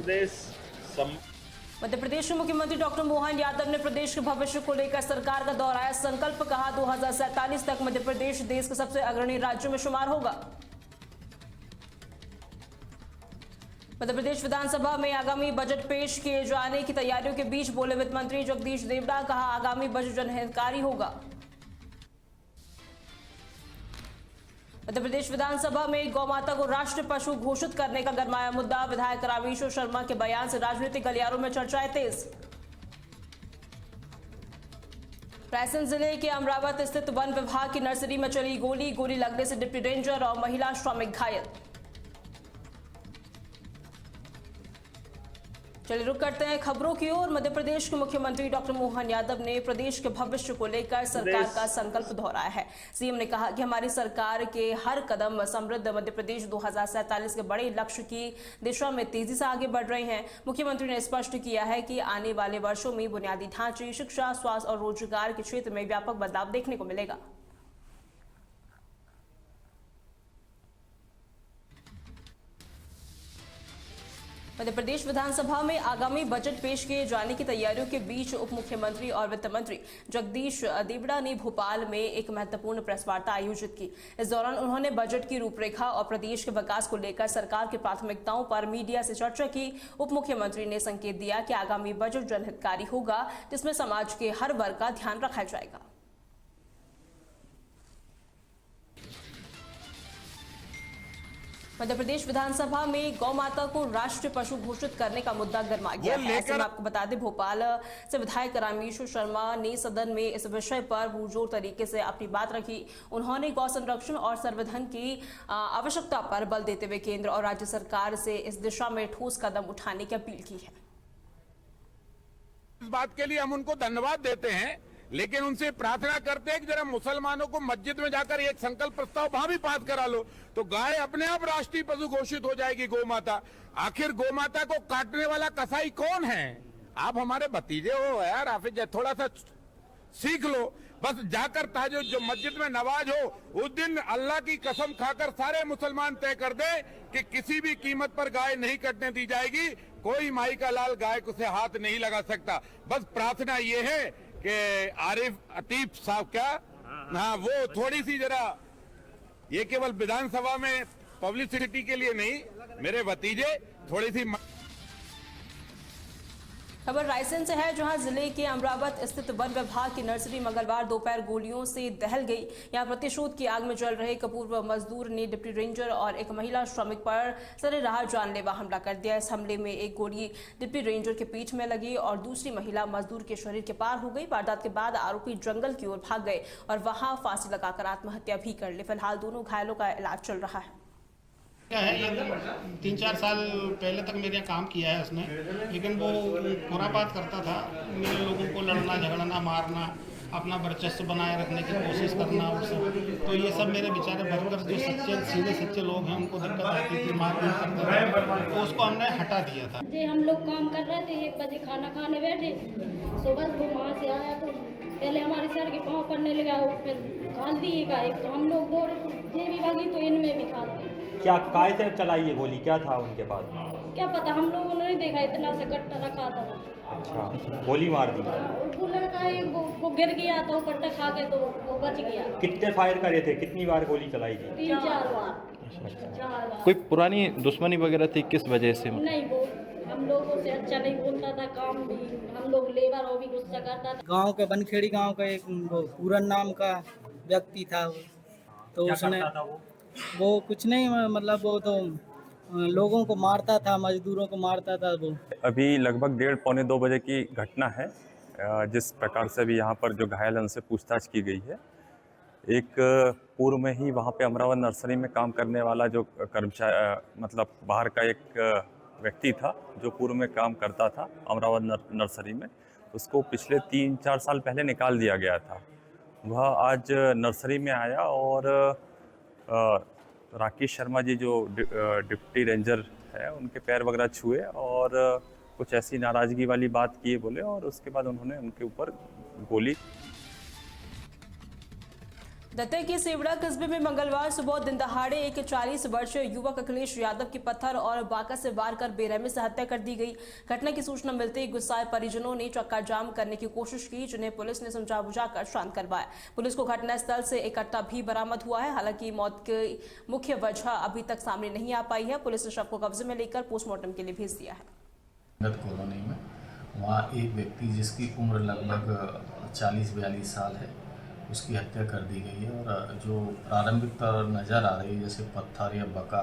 प्रदेश मध्य प्रदेश के मुख्यमंत्री डॉक्टर मोहन यादव ने प्रदेश के भविष्य को लेकर सरकार का दोहराया संकल्प। कहा 2047 तक मध्य प्रदेश देश के सबसे अग्रणी राज्यों में शुमार होगा। मध्य प्रदेश विधानसभा में आगामी बजट पेश किए जाने की तैयारियों के बीच बोले वित्त मंत्री जगदीश देवड़ा। कहा आगामी बजट जनहितकारी होगा। मध्य प्रदेश विधानसभा में गौ माता को राष्ट्रीय पशु घोषित करने का गरमाया मुद्दा। विधायक रामेश्वर शर्मा के बयान से राजनीतिक गलियारों में चर्चाएं तेज। रायसेन जिले के अमरावत स्थित वन विभाग की नर्सरी में चली गोली लगने से डिप्टी रेंजर और महिला श्रमिक घायल। चलिए रुक करते हैं खबरों की ओर। मध्य प्रदेश के मुख्यमंत्री डॉक्टर मोहन यादव ने प्रदेश के भविष्य को लेकर सरकार का संकल्प दोहराया है। सीएम ने कहा कि हमारी सरकार के हर कदम समृद्ध मध्य प्रदेश 2047 के बड़े लक्ष्य की दिशा में तेजी से आगे बढ़ रहे हैं। मुख्यमंत्री ने स्पष्ट किया है कि आने वाले वर्षों में बुनियादी ढांचे, शिक्षा, स्वास्थ्य और रोजगार के क्षेत्र में व्यापक बदलाव देखने को मिलेगा। मध्य प्रदेश विधानसभा में आगामी बजट पेश किए जाने की तैयारियों के बीच उप मुख्यमंत्री और वित्त मंत्री जगदीश देवड़ा ने भोपाल में एक महत्वपूर्ण प्रेस वार्ता आयोजित की। इस दौरान उन्होंने बजट की रूपरेखा और प्रदेश के विकास को लेकर सरकार की प्राथमिकताओं पर मीडिया से चर्चा की। उप मुख्यमंत्री ने संकेत दिया कि आगामी बजट जनहितकारी होगा, जिसमें समाज के हर वर्ग का ध्यान रखा जाएगा। मध्य प्रदेश विधानसभा में गौ माता को राष्ट्रीय पशु घोषित करने का मुद्दा गरमा गया है। ऐसे में आपको बता दें, भोपाल से विधायक रामेश्वर शर्मा ने सदन में इस विषय पर पुरजोर तरीके से अपनी बात रखी। उन्होंने गौ संरक्षण और संवर्धन की आवश्यकता पर बल देते हुए केंद्र और राज्य सरकार से इस दिशा में ठोस कदम उठाने की अपील की है। इस बात के लिए हम उनको धन्यवाद देते हैं, लेकिन उनसे प्रार्थना करते हैं कि जरा मुसलमानों को मस्जिद में जाकर एक संकल्प प्रस्ताव वहां भी पास करा लो, तो गाय अपने आप राष्ट्रीय पशु घोषित हो जाएगी। गौ माता, आखिर गौ माता को काटने वाला कसाई कौन है? आप हमारे भतीजे हो यार, आप थोड़ा सा सीख लो। बस जाकर ताजो जो मस्जिद में नमाज हो, उस दिन अल्लाह की कसम खाकर सारे मुसलमान तय कर दे कि किसी भी कीमत पर गाय नहीं कटने दी जाएगी। कोई माई का लाल गाय को से हाथ नहीं लगा सकता। बस प्रार्थना ये है कि आरिफ अतीफ साहब क्या, हाँ, वो थोड़ी सी जरा, ये केवल विधानसभा में पब्लिसिटी के लिए नहीं, मेरे भतीजे थोड़ी सी। खबर रायसेन से है, जहां जिले के अमरावत स्थित वन विभाग की नर्सरी मंगलवार दोपहर गोलियों से दहल गई। यहां प्रतिशोध की आग में जल रहे कपूर्व मजदूर ने डिप्टी रेंजर और एक महिला श्रमिक पर सरेराह जानलेवा हमला कर दिया। इस हमले में एक गोली डिप्टी रेंजर के पीठ में लगी और दूसरी महिला मजदूर के शरीर के पार हो गई। वारदात के बाद आरोपी जंगल की ओर भाग गए और वहां फांसी लगाकर आत्महत्या भी कर ली। फिलहाल दोनों घायलों का इलाज चल रहा है। क्या है, ये 3-4 साल पहले तक मेरे यहाँ काम किया है उसने, लेकिन वो खुरापात करता था। मेरे लोगों को लड़ना झगड़ना, मारना, अपना वर्चस्व बनाए रखने की कोशिश करना और सब। तो ये सब मेरे बेचारे वर्कर जो सच्चे सीधे सच्चे लोग हैं, उनको दिक्कत आती थी, मारपीट करते थे, तो उसको हमने हटा दिया था। हम लोग काम कर रहे थे, 1 बजे खाना खाने बैठे, सुबह वो वहाँ से आया तो पहले हमारे सर के पाँव पड़ने लगा, फिर खाल दिएगा एक, तो हम लोग दौड़े, ये भी भागी तो इनमें भी खाल दी। क्या काय से चलाई ये गोली, क्या था उनके पास? क्या पता, हम लोगों ने नहीं देखा, इतना से कट्टा रखा था। अच्छा, गोली मार दी। वो लड़का वो गिर गया तो कट्टा खा के तो वो बच गया। कितने फायर करे थे, कितनी बार गोली चलाई थी? 3-4 बार। अच्छा। 4 बार। कोई पुरानी दुश्मनी वगैरह थी, किस वजह से? नहीं, वो हम लोगों से अच्छा नहीं बोलता था, काम भी हम लोग लेबर और भी गुस्सा करता था। गांव के बनखेड़ी गांव का एक पूरन नाम का व्यक्ति था, तो उसने वो कुछ नहीं, मतलब वो तो लोगों को मारता था, मजदूरों को मारता था। वो अभी लगभग 1:30-2 बजे की घटना है। जिस प्रकार से अभी यहाँ पर जो घायल है उनसे पूछताछ की गई है। एक पूर्व में ही वहाँ पे अमरावत नर्सरी में काम करने वाला जो कर्मचारी, मतलब बाहर का एक व्यक्ति था जो पूर्व में काम करता था अमरावत नर्सरी में, उसको पिछले 3-4 साल पहले निकाल दिया गया था। वह आज नर्सरी में आया और राकेश शर्मा जी जो डिप्टी रेंजर है, उनके पैर वगैरह छुए और कुछ ऐसी नाराज़गी वाली बात किए बोले, और उसके बाद उन्होंने उनके ऊपर गोली। दतिया के सेवड़ा कस्बे में मंगलवार सुबह दिन दहाड़े एक 40 वर्षीय युवक अखिलेश यादव की पत्थर और बाका से वार कर बेरहमी से हत्या कर दी गई। घटना की सूचना मिलते ही गुस्साए परिजनों ने चक्का जाम करने की कोशिश की, जिन्हें पुलिस ने समझा बुझाकर शांत करवाया। पुलिस को घटनास्थल से एक कट्टा भी बरामद हुआ है। हालांकि मौत की मुख्य वजह अभी तक सामने नहीं आ पाई है। पुलिस ने शव को कब्जे में लेकर पोस्टमार्टम के लिए भेज दिया है। कॉलोनी में वहाँ एक व्यक्ति जिसकी उम्र लगभग 40-42 साल है, उसकी हत्या कर दी गई है। और जो प्रारंभिक तौर नज़र आ रही है जैसे पत्थर या बका,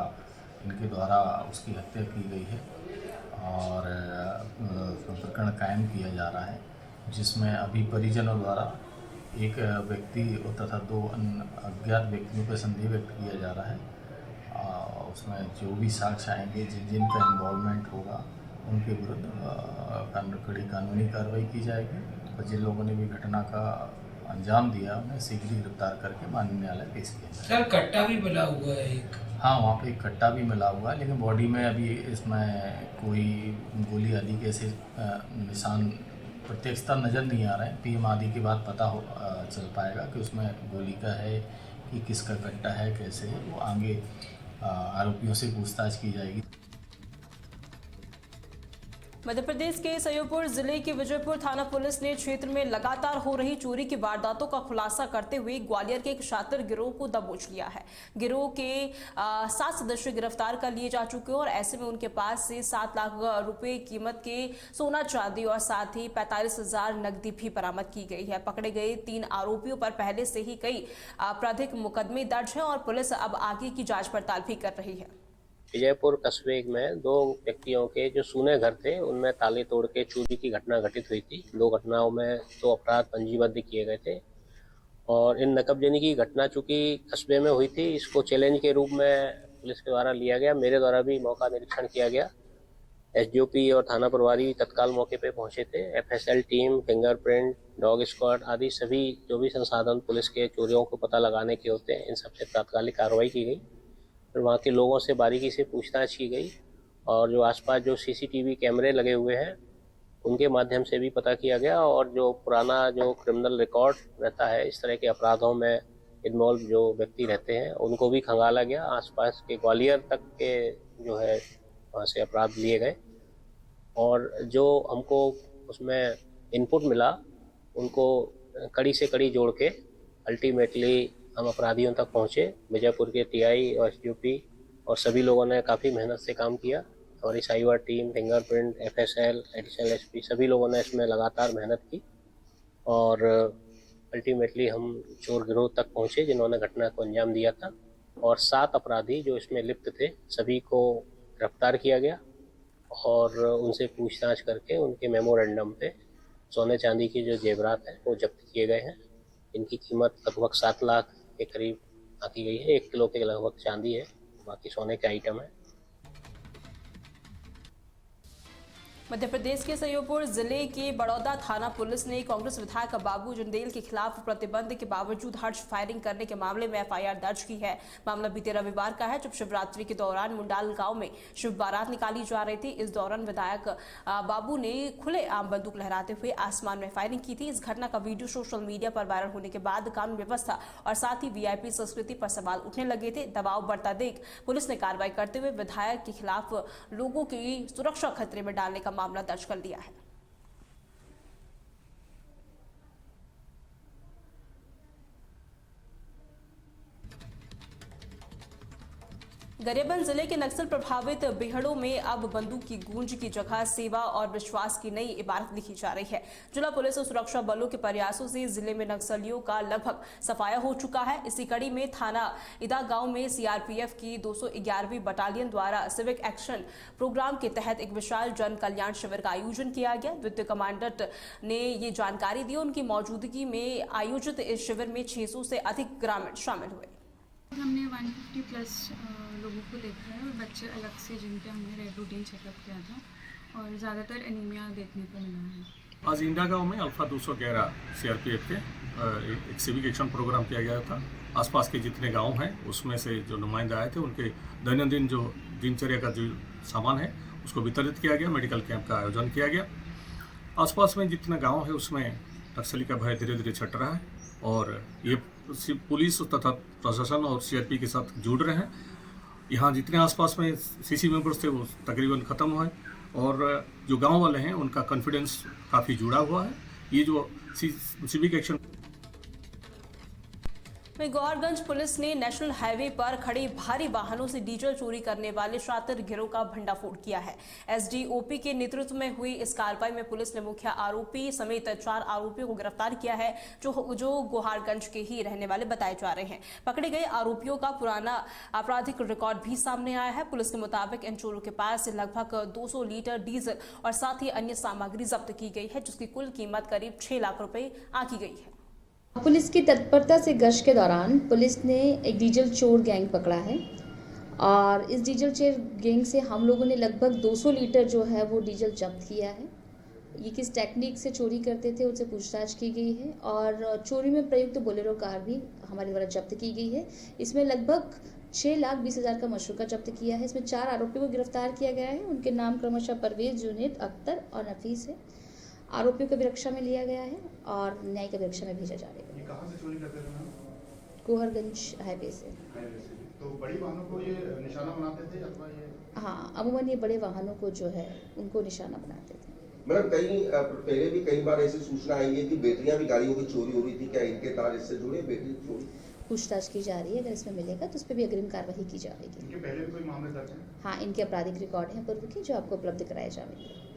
इनके द्वारा उसकी हत्या की गई है और प्रकरण कायम किया जा रहा है, जिसमें अभी परिजनों द्वारा एक व्यक्ति तथा 2 अज्ञात व्यक्तियों पर संदेह व्यक्त किया जा रहा है। उसमें जो भी साक्ष्य आएंगे, जिनका इन्वॉल्वमेंट होगा, उनके विरुद्ध कड़ी कानूनी कार्रवाई की जाएगी और जिन लोगों ने भी घटना का अंजाम दिया उन्हें शीघ्र ही गिरफ्तार करके माननीय न्यायालय पेश किया। सर कट्टा भी मिला हुआ है एक। हाँ, वहाँ पे एक कट्टा भी मिला हुआ है, लेकिन बॉडी में अभी इसमें कोई गोली आदि के ऐसे निशान प्रत्यक्षता नज़र नहीं आ रहे हैं। पीएम आदि के बाद पता चल पाएगा कि उसमें गोली का है कि किसका कट्टा है, कैसे है। वो आगे आरोपियों से पूछताछ की जाएगी। मध्य प्रदेश के सयोपुर जिले के विजयपुर थाना पुलिस ने क्षेत्र में लगातार हो रही चोरी की वारदातों का खुलासा करते हुए ग्वालियर के एक शातिर गिरोह को दबोच लिया है। गिरोह के 7 सदस्य गिरफ्तार कर लिए जा चुके हैं और ऐसे में उनके पास से 7 लाख रुपए कीमत के सोना चांदी और साथ ही 45,000 नकदी भी बरामद की गई है। पकड़े गए 3 आरोपियों पर पहले से ही कई आपराधिक मुकदमे दर्ज है और पुलिस अब आगे की जाँच पड़ताल भी कर रही है। विजयपुर कस्बे में 2 व्यक्तियों के जो सूने घर थे, उनमें ताले तोड़ के चोरी की घटना घटित हुई थी। 2 घटनाओं में 2 अपराध पंजीबद्ध किए गए थे और इन नकबजनी की घटना चूंकि कस्बे में हुई थी, इसको चैलेंज के रूप में पुलिस के द्वारा लिया गया। मेरे द्वारा भी मौका निरीक्षण किया गया। एसडीओपी और थाना प्रभारी तत्काल मौके पे पहुंचे थे। FSL team, fingerprint, dog squad आदि सभी जो भी संसाधन पुलिस के चोरियों को पता लगाने के होते हैं, इन सबसे तात्कालिक कार्रवाई की गई। फिर वहाँ के लोगों से बारीकी से पूछताछ की गई और जो आसपास जो सीसीटीवी कैमरे लगे हुए हैं, उनके माध्यम से भी पता किया गया और जो पुराना जो क्रिमिनल रिकॉर्ड रहता है इस तरह के अपराधों में इन्वॉल्व जो व्यक्ति रहते हैं, उनको भी खंगाला गया। आसपास के ग्वालियर तक के जो है वहाँ से अपराध लिए गए और जो हमको उसमें इनपुट मिला, उनको कड़ी से कड़ी जोड़ के अल्टीमेटली हम अपराधियों तक पहुंचे। विजयपुर के टीआई और एसडीओपी और सभी लोगों ने काफ़ी मेहनत से काम किया। हमारी cyber team, fingerprint, FSL, additional SP सभी लोगों ने इसमें लगातार मेहनत की और अल्टीमेटली हम चोर गिरोह तक पहुंचे जिन्होंने घटना को अंजाम दिया था और 7 अपराधी जो इसमें लिप्त थे, सभी को गिरफ्तार किया गया और उनसे पूछताछ करके उनके मेमोरेंडम पे सोने चांदी के जो जेवरात हैं वो जब्त किए गए हैं। इनकी कीमत लगभग 7 लाख के करीब आकी गई है। 1 किलो के लगभग चांदी है, बाकी सोने के आइटम है। मध्य प्रदेश के सयोपुर जिले के बड़ौदा थाना पुलिस ने कांग्रेस विधायक बाबू जंदेल के खिलाफ प्रतिबंध के बावजूद हर्ष फायरिंग करने के मामले में एफआईआर दर्ज की है। मामला बीते रविवार का है, जब शिवरात्रि के दौरान मुंडाल गांव में शिव बारात निकाली जा रही थी। इस दौरान विधायक बाबू ने खुलेआम बंदूक लहराते हुए आसमान में फायरिंग की थी। इस घटना का वीडियो सोशल मीडिया पर वायरल होने के बाद कानून व्यवस्था और साथ ही वीआईपी संस्कृति पर सवाल उठने लगे थे। दबाव बढ़ता देख पुलिस ने कार्रवाई करते हुए विधायक के खिलाफ लोगों की सुरक्षा खतरे में डालने का मामला दर्ज कर लिया है। गरियाबंद जिले के नक्सल प्रभावित बिहड़ों में अब बंदूक की गूंज की जगह सेवा और विश्वास की नई इबारत लिखी जा रही है। जिला पुलिस और सुरक्षा बलों के प्रयासों से जिले में नक्सलियों का लगभग सफाया हो चुका है। इसी कड़ी में थाना इदा गांव में सीआरपीएफ की 211वीं बटालियन द्वारा सिविक एक्शन प्रोग्राम के तहत एक विशाल जन कल्याण शिविर का आयोजन किया गया। द्वितीय कमांडेंट ने ये जानकारी दी। उनकी मौजूदगी में आयोजित इस शिविर में 600 से अधिक ग्रामीण शामिल हुए। हमने 150 प्लस लोगों को देखा है और बच्चे अलग से जिनके हमने रूटीन चेकअप किया था और ज़्यादातर एनीमिया देखने को मिला है। आज इंडा गांव में अल्फा 211 सीआरपीएफ के एक सिविक एक्शन प्रोग्राम किया गया था। आसपास के जितने गांव हैं उसमें से जो नुमाइंदे आए थे उनके दैनंदिन जो दिनचर्या का जो सामान है उसको वितरित किया गया। मेडिकल कैंप का आयोजन किया गया। आसपास में जितना गाँव है उसमें नक्सली का भय धीरे धीरे छट रहा है और ये पुलिस तथा प्रशासन और सीआरपी के साथ जुड़ रहे हैं। यहाँ जितने आसपास में सीसी मेंबर्स थे वो तकरीबन ख़त्म हुए और जो गांव वाले हैं उनका कॉन्फिडेंस काफ़ी जुड़ा हुआ है। ये जो सिविक एक्शन वहीं गौहरगंज पुलिस ने नेशनल हाईवे पर खड़े भारी वाहनों से डीजल चोरी करने वाले शातिर गिरोह का भंडाफोड़ किया है। एसडीओपी के नेतृत्व में हुई इस कार्रवाई में पुलिस ने मुख्य आरोपी समेत 4 आरोपियों को गिरफ्तार किया है जो गौहरगंज के ही रहने वाले बताए जा रहे हैं। पकड़े गए आरोपियों का पुराना आपराधिक रिकॉर्ड भी सामने आया है। पुलिस के मुताबिक इन चोरों के पास से लगभग 200 लीटर डीजल और साथ ही अन्य सामग्री जब्त की गई है, जिसकी कुल कीमत करीब 6 लाख रुपए आंकी गई है। पुलिस की तत्परता से गश्त के दौरान पुलिस ने एक डीजल चोर गैंग पकड़ा है और इस डीजल चोर गैंग से हम लोगों ने लगभग 200 लीटर जो है वो डीजल जब्त किया है। ये किस टेक्निक से चोरी करते थे उनसे पूछताछ की गई है और चोरी में प्रयुक्त बोलेरो कार भी हमारे द्वारा जब्त की गई है। इसमें लगभग 6,20,000 का मशरूका जब्त किया है। इसमें 4 आरोपियों को गिरफ्तार किया गया है। उनके नाम क्रमशः परवेज, जुनेद, अख्तर और नफीस है। आरोपियों को अभिरक्षा में लिया गया है और न्यायिक अभिरक्षा में भेजा जाएगा। ये कहाँ से चोरी करते थे? गोहरगंज हाईवे से। तो बड़ी वाहनों को ये निशाना बनाते थे अथवा ये? हाँ, अमूमन ये बड़े वाहनों को जो है उनको निशाना बनाते थे। मैडम पहले भी कई बार ऐसी सूचना आई है कि बैटरियां भी गाड़ियों की चोरी हो रही थी, क्या इनके तार इससे जुड़े? बैटरी चोरी पूछताछ की जा रही है, अगर इसमें मिलेगा तो उस पर भी अग्रिम कार्रवाई की जाएगी। इनके पहले भी कोई मामले दर्ज हैं? हाँ, इनके आपराधिक रिकॉर्ड हैं पूर्व के जो आपको उपलब्ध कराए जाएंगे।